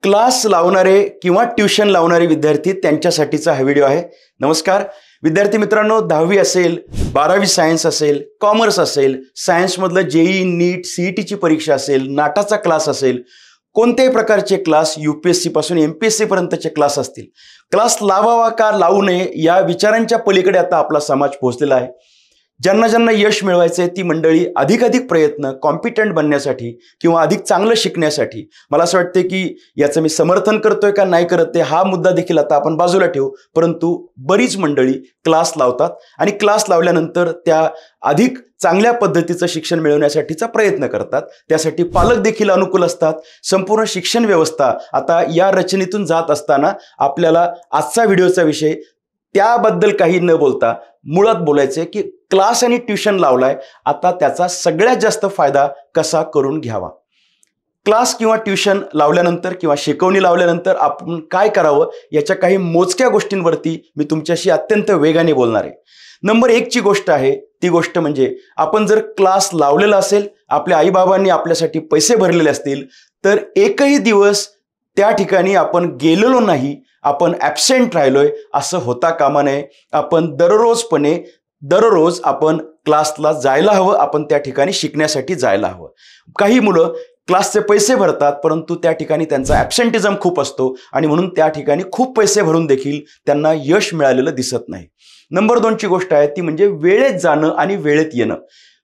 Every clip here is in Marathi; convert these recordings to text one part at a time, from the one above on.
क्लास लावणारे किंवा ट्यूशन लावणारे विद्यार्थी त्यांच्यासाठीचा हा व्हिडिओ आहे। नमस्कार विद्यार्थी मित्रांनो, 10वी असेल, 12वी सायन्स असेल, कॉमर्स असेल, सायन्स मधलं जेई नीट सीईटीची परीक्षा असेल, नाटाचा क्लास असेल, कोणत्याही प्रकारचे क्लास यूपीएससी पासून एमपीएससी पर्यंतचे क्लास असतील, क्लास लावावा का लावू नये या विचारांच्या पलीकडे आता आपला समाज पोहोचलेला आहे। ज्यांना ज्यांना यश मिळवायचे ती मंडळी अधिकाधिक प्रयत्न कॉम्पिटंट बनण्यासाठी किंवा अधिक चांगलं शिकण्यासाठी, मला असं वाटतं की याचं मी समर्थन करतोय का नाही करत ते हा मुद्दा देखील आता आपण बाजूला ठेवू, परंतु बरीच मंडळी क्लास लावतात आणि क्लास लावल्यानंतर त्या अधिक चांगल्या पद्धतीचं शिक्षण मिळवण्यासाठीचा प्रयत्न करतात। त्यासाठी पालक देखील अनुकूल असतात। संपूर्ण शिक्षण व्यवस्था आता या रचनेतून जात असताना आपल्याला आजचा व्हिडिओचा विषय त्याबद्दल काही न बोलता मुळात बोलायचे की क्लास आणि ट्यूशन लावलाय, आता त्याचा सगळ्यात जास्त फायदा कसा करून घ्यावा। क्लास किंवा ट्यूशन लावल्यानंतर किंवा शिकवणी लावल्यानंतर आपण काय करावं याच्या काही मोजक्या गोष्टींवरती मी तुमच्याशी अत्यंत वेगाने बोलणार आहे। नंबर 1 ची गोष्ट आहे ती गोष्ट म्हणजे आपण जर क्लास लावलेला असेल, आपल्या आईबाबांनी आपल्यासाठी पैसे भरलेले असतील, तर एकही दिवस त्या ठिकाणी आपण गेलेलो नाही, आपण ॲब्सेंट राहिलोय असं होता कामा नये। आपण दररोज आपण क्लासला जायला हवं, आपण त्या ठिकाणी शिकण्यासाठी जायला हवं। काही मुलं क्लासचे पैसे भरतात परंतु त्या ठिकाणी त्यांचा ॲब्सेंटिझम खूप असतो आणि म्हणून त्या ठिकाणी खूप पैसे भरून देखील त्यांना यश मिळालेलं दिसत नाही। नंबर 2 ची गोष्ट आहे ती म्हणजे वेळेत जाणं आणि वेळेत येणं।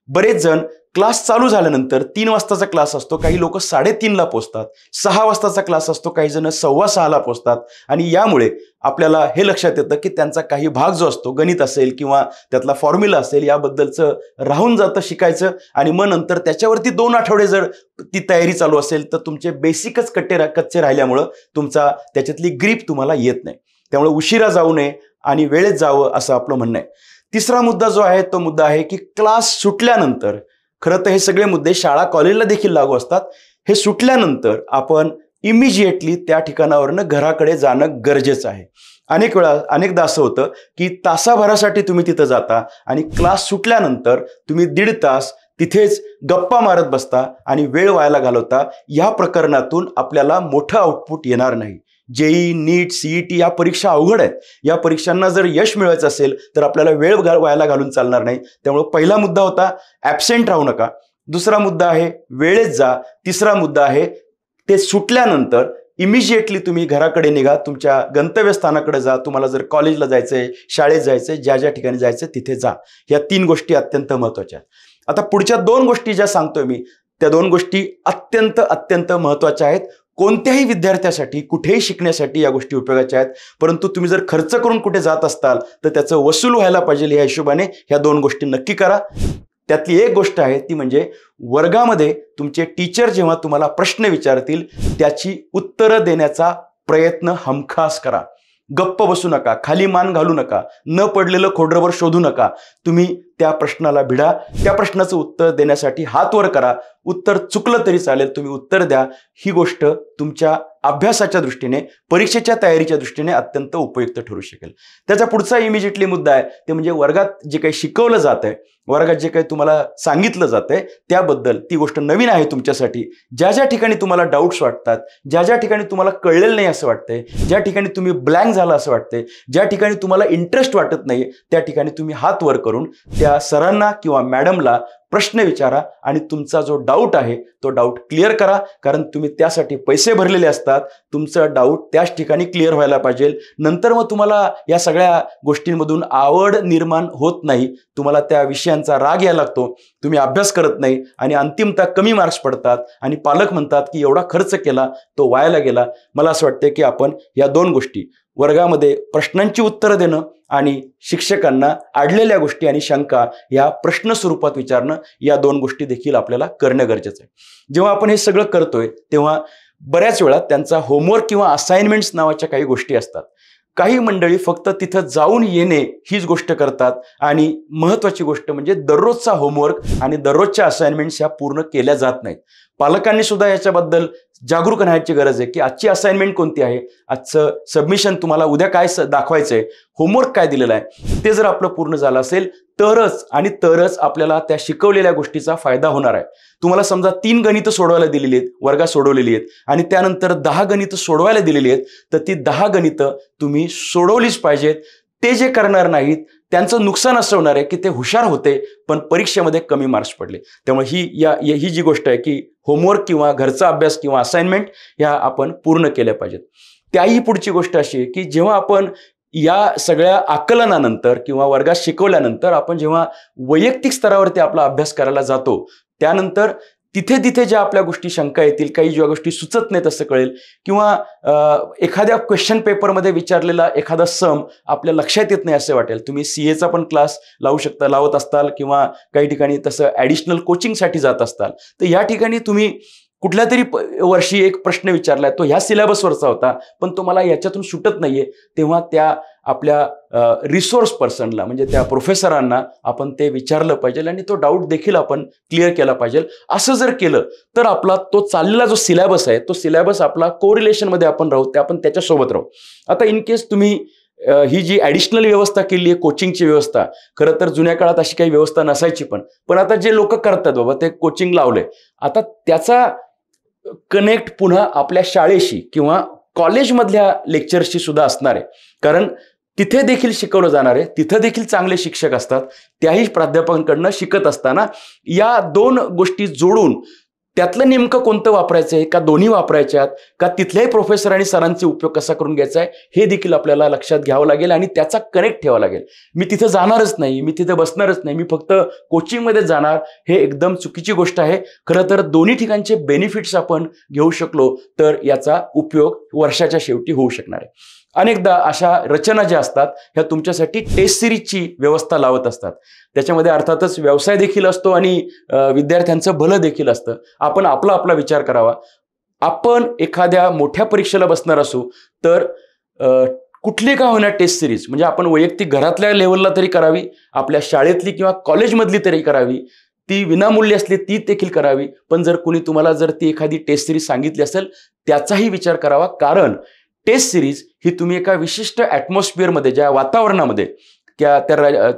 बरेच जण क्लास चालू झाल्यानंतर 3 वाजताचा क्लास असतो, काही लोक 3:30 ला पोहोचतात, 6 वाजताचा क्लास असतो, काही जण 6:15 ला पोहोचतात आणि यामुळे आपल्याला हे लक्षात येतं की त्यांचा काही भाग जो असतो, गणित असेल किंवा त्यातला फॉर्म्युला असेल, याबद्दलचं राहून जातं शिकायचं आणि मग नंतर त्याच्यावरती 2 आठवडे जर ती तयारी चालू असेल तर तुमचे बेसिकच कच्चे राहिल्यामुळं तुमचा त्याच्यातली ग्रीप तुम्हाला येत नाही। त्यामुळे उशिरा जाऊ नये आणि वेळेत जावं असं आपलं म्हणणं आहे। तिसरा मुद्दा जो आहे तो मुद्दा आहे की क्लास सुटल्यानंतर, खरं तर हे सगळे मुद्दे शाळा कॉलेजला देखील लागू असतात, हे सुटल्यानंतर आपण इमिजिएटली त्या ठिकाणावरनं घराकडे जाणं गरजेचं आहे। अनेकदा असं होतं की तासाभरासाठी तुम्ही तिथं जाता आणि क्लास सुटल्यानंतर तुम्ही 1.5 तास तिथेच गप्पा मारत बसता आणि वेळ वायाला घालवता। या प्रकरणातून आपल्याला मोठं आउटपुट येणार नाही। जेई नीट सीईटी या परीक्षा अवघड आहेत, या परीक्षांना जर यश मिळवायचं असेल तर आपल्याला वेळ वायाला घालून चालणार नाही। त्यामुळे पहिला मुद्दा होता ॲब्सेंट राहू नका, दुसरा मुद्दा आहे वेळेत जा, तिसरा मुद्दा आहे ते सुटल्यानंतर इमिजिएटली तुम्ही घराकडे निघा, तुमच्या गंतव्यस्थानाकडे जा। तुम्हाला जर कॉलेजला जायचंय, शाळेत जायचंय, ज्या ज्या ठिकाणी जायचंय तिथे जा। या 3 गोष्टी अत्यंत महत्त्वाच्या आहेत। आता पुढच्या 2 गोष्टी ज्या सांगतोय मी, त्या 2 गोष्टी अत्यंत महत्त्वाच्या आहेत। कोणत्याही विद्यार्थ्यासाठी कुठेही शिकण्यासाठी या गोष्टी उपयोगाच्या आहेत, परंतु तुम्ही जर खर्च करून कुठे जात असताल तर त्याचं वसूल व्हायला पाहिजे, या हिशोबाने ह्या 2 गोष्टी नक्की करा। त्यातली एक गोष्ट आहे ती म्हणजे वर्गामध्ये तुमचे टीचर जेव्हा तुम्हाला प्रश्न विचारतील त्याची उत्तरं देण्याचा प्रयत्न हमखास करा। गप्प बसू नका, खाली मान घालू नका, न पडलेलं खोडरबर शोधू नका। तुम्ही त्या प्रश्नाला भिडा, त्या प्रश्नाचं उत्तर देण्यासाठी हात वर करा। उत्तर चुकलं तरी चालेल, तुम्ही उत्तर द्या। ही गोष्ट तुमच्या अभ्यासाच्या दृष्टीने, परीक्षेच्या तयारीच्या दृष्टीने अत्यंत उपयुक्त ठरू शकेल। त्याचा पुढचा इमिजिएटली मुद्दा आहे ते म्हणजे वर्गात जे काही शिकवलं जात आहे, वर्गात जे काही तुम्हाला सांगितलं जातंय त्याबद्दल, ती गोष्ट नवीन आहे तुमच्यासाठी। ज्या ज्या ठिकाणी तुम्हाला डाऊट्स वाटतात, ज्या ज्या ठिकाणी तुम्हाला कळलेलं नाही असं वाटतंय, ज्या ठिकाणी तुम्ही ब्लँक झाला असं वाटतंय, ज्या ठिकाणी तुम्हाला इंटरेस्ट वाटत नाही, त्या ठिकाणी तुम्ही हात वर करून त्या सरांना किंवा मॅडमला प्रश्न विचारा आणि तुमचा जो डाऊट आहे तो डाऊट क्लिअर करा। कारण तुम्ही त्यासाठी पैसे भरलेले असतात, तुमचं डाऊट त्याच ठिकाणी क्लिअर व्हायला पाहिजे। नंतर मग तुम्हाला या सगळ्या गोष्टींमधून आवड निर्माण होत नाही, तुम्हाला त्या विषयांचा राग यायला लागतो, तुम्ही अभ्यास करत नाही आणि अंतिमतः कमी मार्क्स पडतात आणि पालक म्हणतात की एवढा खर्च केला तो वायाला गेला। मला असं वाटतं की आपण या 2 गोष्टी, वर्गामध्ये प्रश्नांची उत्तरं देणं आणि शिक्षकांना अडलेल्या गोष्टी आणि शंका या प्रश्न स्वरूपात विचारणं, या 2 गोष्टी देखील आपल्याला करणं गरजेचं आहे। जेव्हा आपण हे सगळं करतोय तेव्हा बऱ्याच वेळा त्यांचा होमवर्क किंवा असाइनमेंट्स नावाच्या काही गोष्टी असतात। काही मंडळी फक्त तिथं जाऊन येणे हीच गोष्ट करतात आणि महत्त्वाची गोष्ट म्हणजे दररोजचा होमवर्क आणि दररोजच्या असाइनमेंट्स ह्या पूर्ण केल्या जात नाहीत। पालकांनी सुद्धा याच्याबद्दल जागरूक राहण्याची गरज आहे की आजची असाइनमेंट कोणती आहे, आजचं सबमिशन तुम्हाला उद्या काय दाखवायचं आहे, होमवर्क काय दिलेला आहे, ते जर आपलं पूर्ण झालं असेल तरच आपल्याला त्या शिकवलेल्या गोष्टीचा फायदा होणार आहे. तुम्हाला समजा 3 गणितं सोडवायला दिलेली आहेत, वर्गात सोडवलेली आहेत आणि त्यानंतर 10 गणितं सोडवायला दिलेली आहेत, तर ती 10 गणितं तुम्ही सोडवलीच पाहिजेत. ते जे करणार नाहीत त्यांचं नुकसान असं होणार आहे की ते हुशार होते पण परीक्षेमध्ये कमी मार्क्स पडले. त्यामुळे ही जी गोष्ट आहे की होमवर्क किंवा घरचा अभ्यास किंवा असाइनमेंट ह्या आपण पूर्ण केल्या पाहिजेत. त्याही पुढची गोष्ट अशी आहे की जेव्हा आपण या सगळ्या आकलनानंतर किंवा वर्गात शिकवल्यानंतर आपण जेव्हा वैयक्तिक स्तरावरती आपला अभ्यास करायला जातो, त्यानंतर तिथे ज्या आपल्या गोष्टी शंका येतील, काही ज्या गोष्टी सुचत नाहीत असं कळेल किंवा एखाद्या क्वेश्चन पेपरमध्ये विचारलेला एखादा सम आपल्या लक्षात येत नाही असं वाटेल, तुम्ही सीएचा पण क्लास लावत असताल किंवा काही ठिकाणी तसं ॲडिशनल कोचिंगसाठी जात असताल, तर या ठिकाणी तुम्ही कुठल्या तरी वर्षी एक प्रश्न विचारलाय, तो ह्या सिलेबसवरचा होता पण तो मला याच्यातून सुटत नाहीये, तेव्हा त्या आपल्या रिसोर्स पर्सनला म्हणजे त्या प्रोफेसरांना आपण ते विचारलं पाहिजे आणि तो डाऊट देखील आपण क्लिअर केला पाहिजे. असं जर केलं तर आपला तो चाललेला जो सिलेबस आहे तो सिलेबस आपला कोरिलेशनमध्ये आपण राहू, आपण त्याच्यासोबत राहू. आता इन केस तुम्ही ही जी ॲडिशनल व्यवस्था केली आहे कोचिंगची व्यवस्था, खरं तर जुन्या काळात अशी काही व्यवस्था नसायची, पण आता जे लोक करतात बाबा ते कोचिंग लावले, आता त्याचा कनेक्ट पुन्हा आपल्या शाळेशी किंवा कॉलेजमधल्या लेक्चर्सशी सुद्धा असणार आहे. कारण तिथे देखील शिकवलं जाणार आहे, तिथे देखील चांगले शिक्षक असतात, त्याही प्राध्यापकांकडनं शिकत असताना या 2 गोष्टी जोडून त्यातलं नेमकं कोणतं वापरायचं आहे का दोन्ही वापरायच्यात का तिथल्याही प्रोफेसर आणि सरांचे उपयोग कसा करून घ्यायचा आहे हे देखील आपल्याला लक्षात घ्यावं लागेल आणि त्याचा कनेक्ट ठेवावा लागेल. मी तिथं जाणारच नाही, मी तिथे बसणारच नाही, मी फक्त कोचिंगमध्ये जाणार, हे एकदम चुकीची गोष्ट आहे. खरं तर दोन्ही ठिकाणचे बेनिफिट्स आपण घेऊ शकलो तर याचा उपयोग वर्षाच्या शेवटी होऊ शकणार आहे. अनेकदा अशा रचना ज्या असतात ह्या तुमच्यासाठी टेस्ट सिरीजची व्यवस्था लावत असतात, त्याच्यामध्ये अर्थातच व्यवसाय देखील असतो आणि विद्यार्थ्यांचं भलं देखील असतं. आपण आपला विचार करावा. आपण एखाद्या मोठ्या परीक्षेला बसणार असू तर कुठली का होणार टेस्ट सिरीज म्हणजे आपण वैयक्तिक घरातल्या लेवलला तरी करावी, आपल्या शाळेतली किंवा कॉलेजमधली तरी करावी, ती विनामूल्य असली ती देखील करावी. पण जर कुणी तुम्हाला जर ती एखादी टेस्ट सिरीज सांगितली असेल त्याचाही विचार करावा, कारण टेस्ट सिरीज ही तुम्ही एका विशिष्ट ॲटमॉस्फिअरमध्ये ज्या वातावरणामध्ये त्या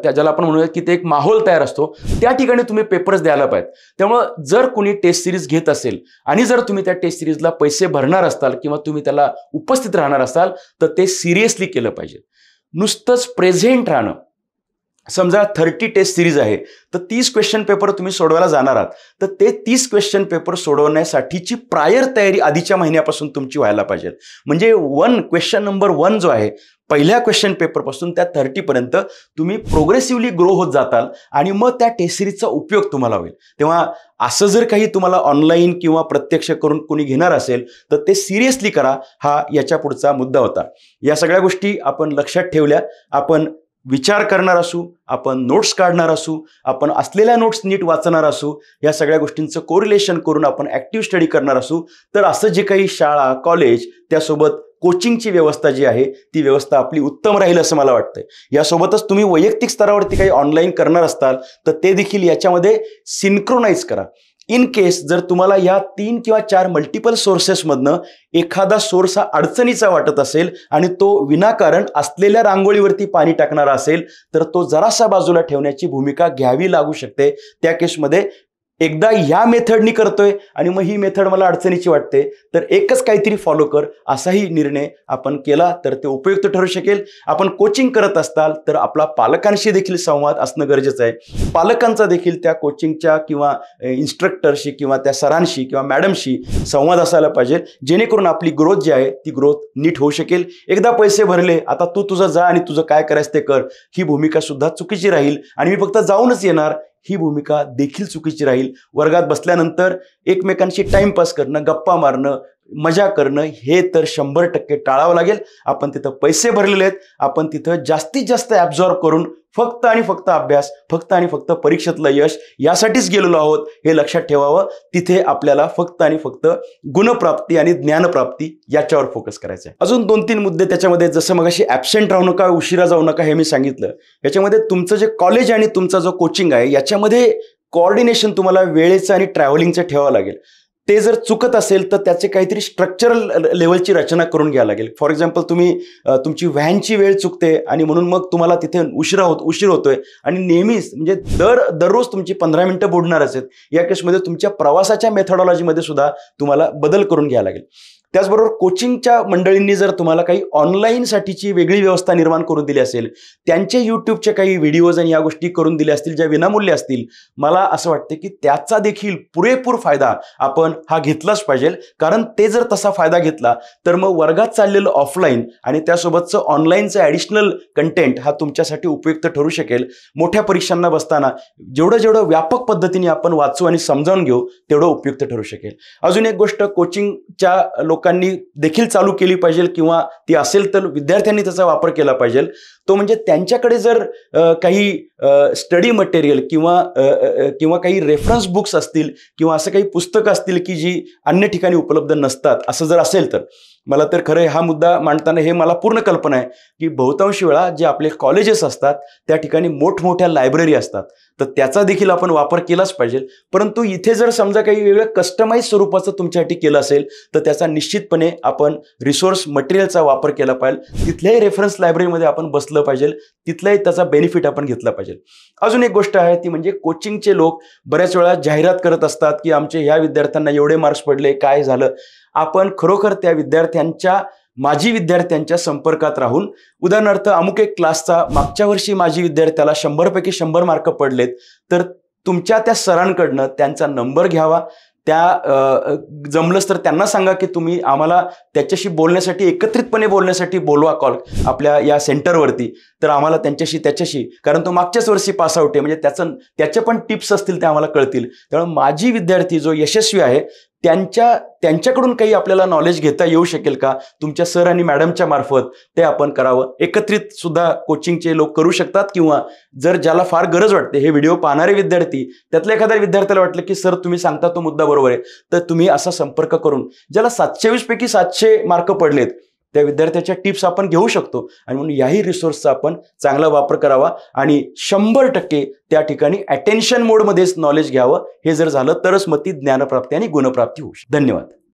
ज्याला आपण म्हणूया की ते एक माहोल तयार असतो त्या ठिकाणी तुम्ही पेपर्स द्यायला पाहिजेत. त्यामुळं जर कुणी टेस्ट सिरीज घेत असेल आणि जर तुम्ही त्या टेस्ट सिरीजला पैसे भरणार असाल किंवा तुम्ही त्याला उपस्थित राहणार असाल तर ते सिरियसली केलं पाहिजे. नुसतंच प्रेझेंट राहणं, समजा 30 टेस्ट सिरीज आहे तर 30 क्वेश्चन पेपर तुम्ही सोडवायला जाणार आहात तर ते 30 क्वेश्चन पेपर सोडवण्यासाठीची प्रायर तयारी आधीच्या महिन्यापासून तुमची व्हायला पाहिजे. म्हणजे क्वेश्चन नंबर 1 जो आहे पहिल्या क्वेश्चन पेपरपासून त्या 30 पर्यंत तुम्ही प्रोग्रेसिव्हली ग्रो होत जाताल आणि मग त्या टेस्ट सिरीजचा उपयोग तुम्हाला होईल. तेव्हा असं जर काही तुम्हाला ऑनलाईन किंवा प्रत्यक्ष करून कोणी घेणार असेल तर ते सिरियसली करा, हा याच्या पुढचा मुद्दा होता. या सगळ्या गोष्टी आपण लक्षात ठेवल्या, आपण विचार करणार असू, आपण नोट्स काढणार असू, आपण असलेल्या नोट्स नीट वाचणार असू, या सगळ्या गोष्टींचं कोरिलेशन करून आपण ॲक्टिव्ह स्टडी करणार असू तर असं जे काही शाळा कॉलेज त्यासोबत कोचिंगची व्यवस्था जी आहे ती व्यवस्था आपली उत्तम राहील असं मला वाटतंय. यासोबतच तुम्ही वैयक्तिक स्तरावरती काही ऑनलाईन करणार असताल तर ते देखील याच्यामध्ये सिंक्रोनाइज करा. इन केस जर तुम्हाला या 3 किंवा 4 मल्टिपल सोर्सेसमधनं एखादा सोर्स हा अडचणीचा वाटत असेल आणि तो विनाकारण असलेल्या रांगोळीवरती पाणी टाकणारा असेल तर तो जरासा बाजूला ठेवण्याची भूमिका घ्यावी लागू शकते. त्या केसमध्ये एकदा ह्या मेथडनी करतोय आणि मग ही मेथड मला अडचणीची वाटते तर एकच काहीतरी फॉलो कर असाही निर्णय आपण केला तर ते उपयुक्त ठरू शकेल. आपण कोचिंग करत असताल तर आपला पालकांशी देखील संवाद असणं गरजेचं आहे. पालकांचा देखील त्या कोचिंगच्या किंवा इन्स्ट्रक्टरशी किंवा त्या सरांशी किंवा मॅडमशी संवाद असायला पाहिजे, जेणेकरून आपली ग्रोथ जी आहे ती ग्रोथ नीट होऊ शकेल. एकदा पैसे भरले आता तू तुझं जा आणि तुझं काय करायचं ते कर, ही भूमिका सुद्धा चुकीची राहील. आणि मी फक्त जाऊनच येणार, ही भूमिका देखील चुकीची राहील. वर्गात बसल्यानंतर एकमेकांशी टाइमपास करणं, गप्पा मारणं, मजा करणं हे तर 100% टाळावं लागेल. आपण तिथं पैसे भरलेले आहेत, आपण तिथं जास्तीत जास्त ॲब्झॉर्ब करून फक्त आणि फक्त अभ्यास, फक्त आणि फक्त परीक्षेतलं यश यासाठीच गेलेलो आहोत हे लक्षात ठेवावं. तिथे आपल्याला फक्त आणि फक्त गुणप्राप्ती आणि ज्ञानप्राप्ती याच्यावर फोकस करायचं आहे. अजून 2-3 मुद्दे त्याच्यामध्ये, जसं मगाशी ॲब्सेंट राहू नका, उशिरा जाऊ नका हे मी सांगितलं. याच्यामध्ये तुमचं जे कॉलेज आणि तुमचा जो कोचिंग आहे याच्यामध्ये कोऑर्डिनेशन तुम्हाला वेळेचं आणि ट्रॅव्हलिंगचं ठेवावं लागेल. ते जर चुकत असेल तर त्याचे काहीतरी स्ट्रक्चरल लेवलची रचना करून घ्यायला लागेल. फॉर एक्झाम्पल तुम्ही तुमची व्हॅनची वेळ चुकते आणि म्हणून मग तुम्हाला तिथे उशीर होतोय आणि नेहमीच म्हणजे दररोज तुमची 15 मिनिटं बुडणार असेल. या केसमध्ये तुमच्या प्रवासाच्या मेथडॉलॉजीमध्ये सुद्धा तुम्हाला बदल करून घ्यायला लागेल. त्याचबरोबर कोचिंगच्या मंडळींनी जर तुम्हाला काही ऑनलाईनसाठीची वेगळी व्यवस्था निर्माण करून दिली असेल, त्यांचे यूट्यूबचे काही व्हिडिओज आणि या गोष्टी करून दिल्या असतील ज्या विनामूल्य असतील, मला असं वाटतं की त्याचा देखील पुरेपूर फायदा आपण हा घेतलाच पाहिजे. कारण ते जर तसा फायदा घेतला तर मग वर्गात चाललेलं ऑफलाईन आणि त्यासोबतचं ऑनलाईनचं ॲडिशनल कंटेंट हा तुमच्यासाठी उपयुक्त ठरू शकेल. मोठ्या परीक्षांना बसताना जेवढं व्यापक पद्धतीने आपण वाचू आणि समजावून घेऊ तेवढं उपयुक्त ठरू शकेल. अजून एक गोष्ट कोचिंगच्या लोकांनी देखील चालू केली पाहिजे किंवा ती असेल तर विद्यार्थ्यांनी त्याचा वापर केला पाहिजे. तो म्हणजे त्यांच्याकडे जर काही स्टडी मटेरियल किंवा काही रेफरन्स बुक्स असतील किंवा असं काही पुस्तकं असतील की जी अन्य ठिकाणी उपलब्ध नसतात, असं जर असेल तर मला तर खरं हा मुद्दा मांडताना हे मला पूर्ण कल्पना आहे की बहुतांश वेळा जे आपले कॉलेजेस असतात त्या ठिकाणी मोठमोठ्या लायब्ररी असतात, तर त्याचा देखील आपण वापर केलाच पाहिजे. परंतु इथे जर समजा काही वेगळं कस्टमाइज स्वरूपाचं तुमच्यासाठी केलं असेल तर त्याचा निश्चितपणे आपण रिसोर्स मटेरियलचा वापर केला पाहिजे. तिथल्याही रेफरन्स लायब्ररीमध्ये आपण बसलं पाहिजे, तिथलाही त्याचा बेनिफिट आपण घेतला पाहिजे. अजून एक गोष्ट आहे ती म्हणजे कोचिंगचे लोक बऱ्याच वेळा जाहिरात करत असतात की आमचे ह्या विद्यार्थ्यांना एवढे मार्क्स पडले, काय झालं. आपण खरोखर त्या माजी विद्यार्थ्यांच्या संपर्कात राहून, उदाहरणार्थ अमुक एक क्लासचा मागच्या वर्षी माजी विद्यार्थ्याला 100 पैकी 100 मार्क पडलेत, तर तुमच्या त्या सरांकडनं त्यांचा नंबर घ्यावा. जमलंच तर त्यांना सांगा की तुम्ही आम्हाला त्याच्याशी बोलण्यासाठी, एकत्रितपणे बोलण्यासाठी बोलवा कॉल आपल्या या सेंटरवरती. तर आम्हाला त्याच्याशी कारण तो मागच्याच वर्षी पासआउट आहे, म्हणजे त्याचे पण टिप्स असतील ते आम्हाला कळतील. त्यामुळे माजी विद्यार्थी जो यशस्वी आहे त्यांच्याकडून काही आपल्याला नॉलेज घेता येऊ शकेल का तुमच्या सर आणि मॅडमच्या मार्फत, ते आपण करावं. एकत्रित सुद्धा कोचिंगचे लोक करू शकतात किंवा जर ज्याला फार गरज वाटते, हे व्हिडिओ पाहणारे विद्यार्थी, त्यातल्या एखाद्या विद्यार्थ्याला वाटलं की सर तुम्ही सांगता तो मुद्दा बरोबर आहे, तर तुम्ही असा संपर्क करून ज्याला 720 पैकी 700 मार्क पडलेत त्या विद्यार्थ्याच्या टिप्स आपण घेऊ शकतो. आणि म्हणून याही रिसोर्सचा आपण चांगला वापर करावा आणि 100% त्या ठिकाणी अटेन्शन मोडमध्येच नॉलेज घ्यावं. हे जर झालं तरच मग ती ज्ञानप्राप्ती आणि गुणप्राप्ती होऊ शकते. धन्यवाद.